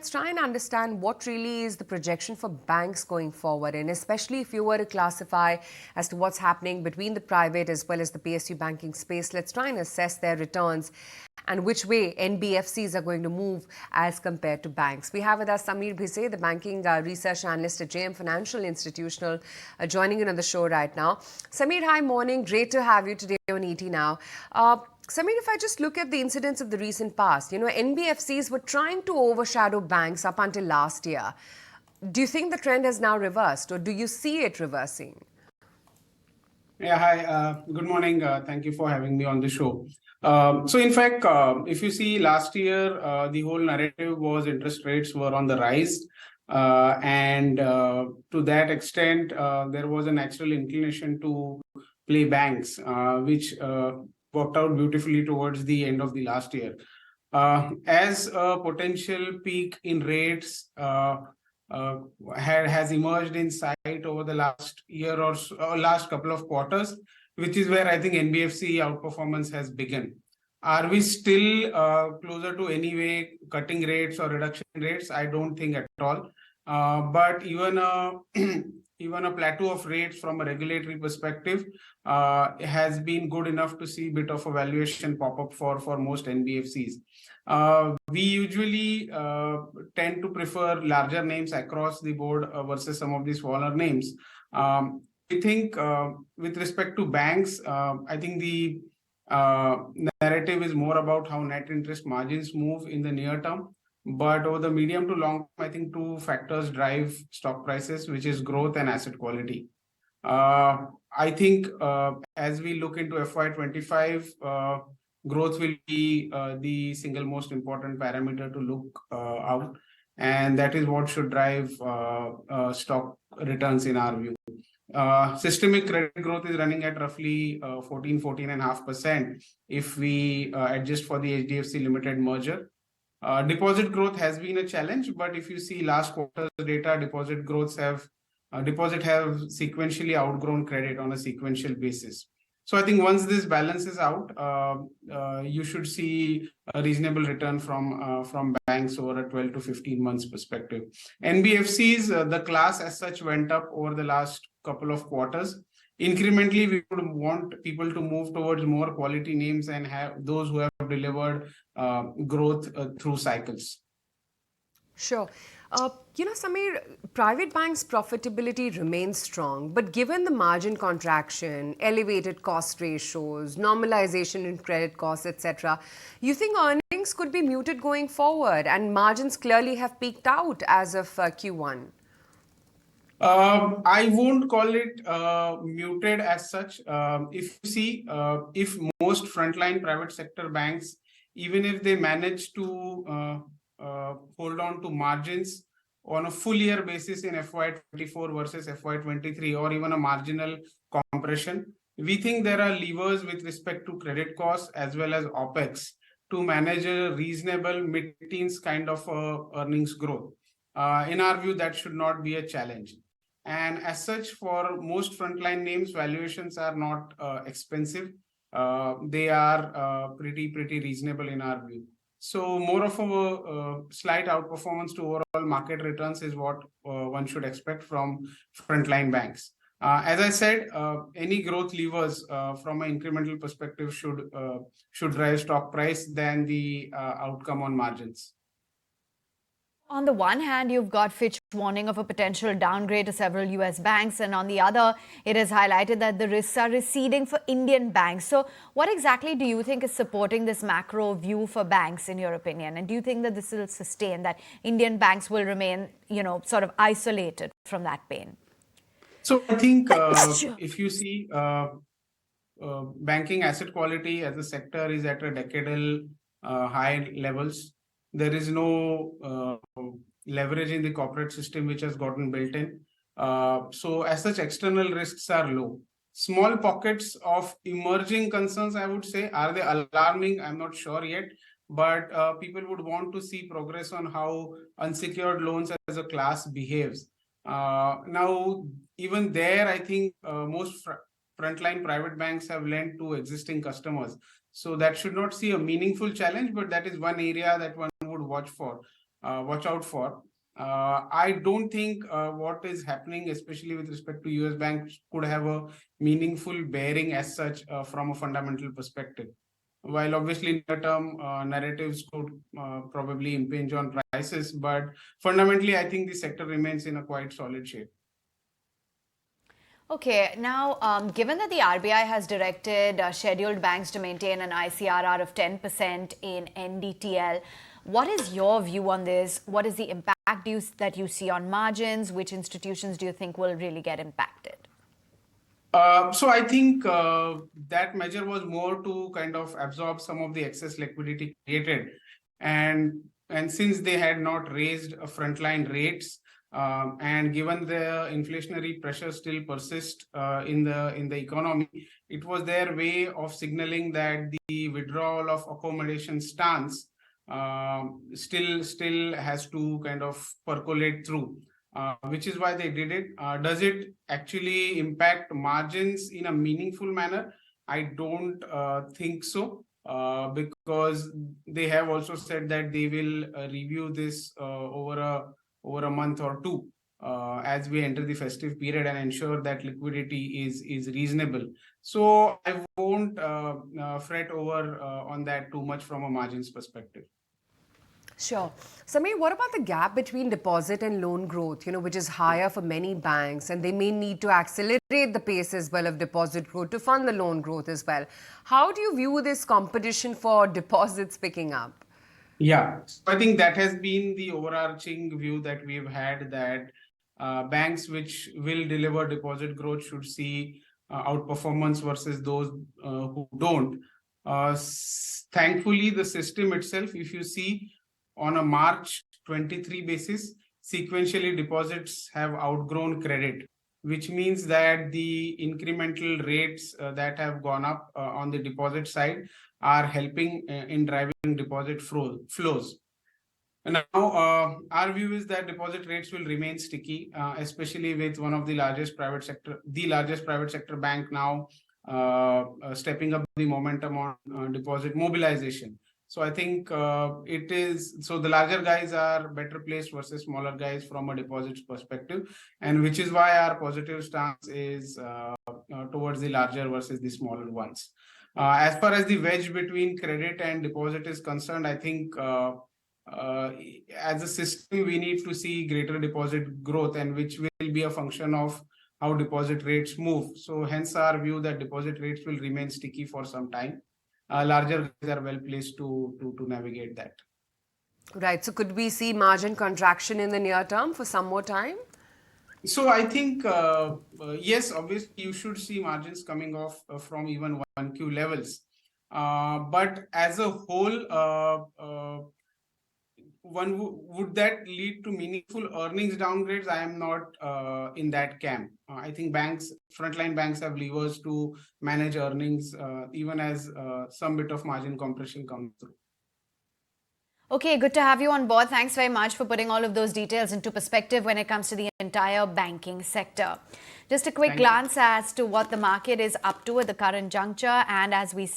let's try and understand what really is the projection for banks going forward, and especially if you were to classify as to what's happening between the private as well as the PSU banking space. Let's try and assess their returns and which way NBFCs are going to move as compared to banks. We have with us Sameer Bhise, the banking research analyst at JM Financial Institutional, joining in on the show right now. Sameer, hi, morning. Great to have you today on ET Now. Sameer, if I just look at the incidents of the recent past, NBFCs were trying to overshadow banks up until last year. Do you think the trend has now reversed, or do you see it reversing? Yeah, hi. Good morning. Thank you for having me on the show. So in fact, if you see last year, the whole narrative was interest rates were on the rise. And to that extent, there was a natural inclination to play banks, which worked out beautifully towards the end of the last year. As a potential peak in rates has emerged in sight over the last year or so, last couple of quarters, which is where I think NBFC outperformance has begun. Are we still closer to anyway cutting rates or reduction rates? I don't think at all. But even a plateau of rates from a regulatory perspective has been good enough to see a bit of a valuation pop up for most NBFCs. We usually tend to prefer larger names across the board versus some of the smaller names. We think with respect to banks, I think the narrative is more about how net interest margins move in the near term. But over the medium to long term, I think two factors drive stock prices, which is growth and asset quality. I think as we look into FY25, growth will be the single most important parameter to look out. And that is what should drive stock returns in our view. Systemic credit growth is running at roughly 14.5% if we adjust for the HDFC Limited merger. Deposit growth has been a challenge, but if you see last quarter's data, deposit have sequentially outgrown credit on a sequential basis. So I think once this balances out, you should see a reasonable return from banks over a 12 to 15 months perspective. NBFCs, the class as such went up over the last couple of quarters. Incrementally, we would want people to move towards more quality names and have those who have delivered growth through cycles. Sure. Sameer, private banks' profitability remains strong, but given the margin contraction, elevated cost ratios, normalization in credit costs, etc., you think earnings could be muted going forward and margins clearly have peaked out as of Q1? I won't call it muted as such. If you see, if most frontline private sector banks, even if they manage to hold on to margins on a full year basis in FY24 versus FY23 or even a marginal compression, we think there are levers with respect to credit costs as well as OPEX to manage a reasonable mid-teens kind of earnings growth. In our view, that should not be a challenge. And as such, for most frontline names, valuations are not expensive. They are pretty reasonable in our view. So more of a slight outperformance to overall market returns is what one should expect from frontline banks. As I said, any growth levers from an incremental perspective should drive stock price than the outcome on margins. On the one hand, you've got Fitch warning of a potential downgrade to several US banks, and on the other, it is highlighted that the risks are receding for Indian banks. So what exactly do you think is supporting this macro view for banks, in your opinion? And do you think that this will sustain, that Indian banks will remain, sort of isolated from that pain? So I think if you see banking asset quality as a sector is at a decadal high levels. There is no leverage in the corporate system which has gotten built in. So as such, external risks are low. Small pockets of emerging concerns, I would say, are they alarming? I'm not sure yet. But people would want to see progress on how unsecured loans as a class behaves. Now, even there, I think most frontline private banks have lent to existing customers. So that should not see a meaningful challenge, but that is one area that one would watch for. watch out for. I don't think what is happening, especially with respect to US banks, could have a meaningful bearing as such from a fundamental perspective. While obviously near-term narratives could probably impinge on prices, but fundamentally, I think the sector remains in a quite solid shape. Okay, now, given that the RBI has directed scheduled banks to maintain an ICRR of 10% in NDTL, what is your view on this? What is the impact that you see on margins? Which institutions do you think will really get impacted? So I think that measure was more to kind of absorb some of the excess liquidity created, and since they had not raised frontline rates, and given the inflationary pressure still persist in the economy, it was their way of signaling that the withdrawal of accommodation stance still has to kind of percolate through. Which is why they did it. Does it actually impact margins in a meaningful manner? I don't think so, because they have also said that they will review this over a month or two as we enter the festive period and ensure that liquidity is reasonable. So I won't fret over on that too much from a margins perspective. Sure. Sameer, what about the gap between deposit and loan growth, which is higher for many banks, and they may need to accelerate the pace as well of deposit growth to fund the loan growth as well. How do you view this competition for deposits picking up? Yeah, so I think that has been the overarching view that we've had, that banks which will deliver deposit growth should see outperformance versus those who don't. Thankfully, the system itself, if you see, on a March 23 basis, sequentially deposits have outgrown credit, which means that the incremental rates that have gone up on the deposit side are helping in driving deposit flows. And now, our view is that deposit rates will remain sticky, especially with one of the largest private sector bank now stepping up the momentum on deposit mobilization. So I think so the larger guys are better placed versus smaller guys from a deposits perspective, and which is why our positive stance is towards the larger versus the smaller ones. As far as the wedge between credit and deposit is concerned, I think as a system, we need to see greater deposit growth, and which will be a function of how deposit rates move. So hence our view that deposit rates will remain sticky for some time. Larger guys are well placed to navigate that. Right. So could we see margin contraction in the near term for some more time? So I think, yes, obviously you should see margins coming off from even 1Q levels. But as a whole, would that lead to meaningful earnings downgrades? I am not in that camp. I think frontline banks have levers to manage earnings even as some bit of margin compression comes through. Okay, good to have you on board. Thanks very much for putting all of those details into perspective when it comes to the entire banking sector. Just a quick glance as to what the market is up to at the current juncture, and as we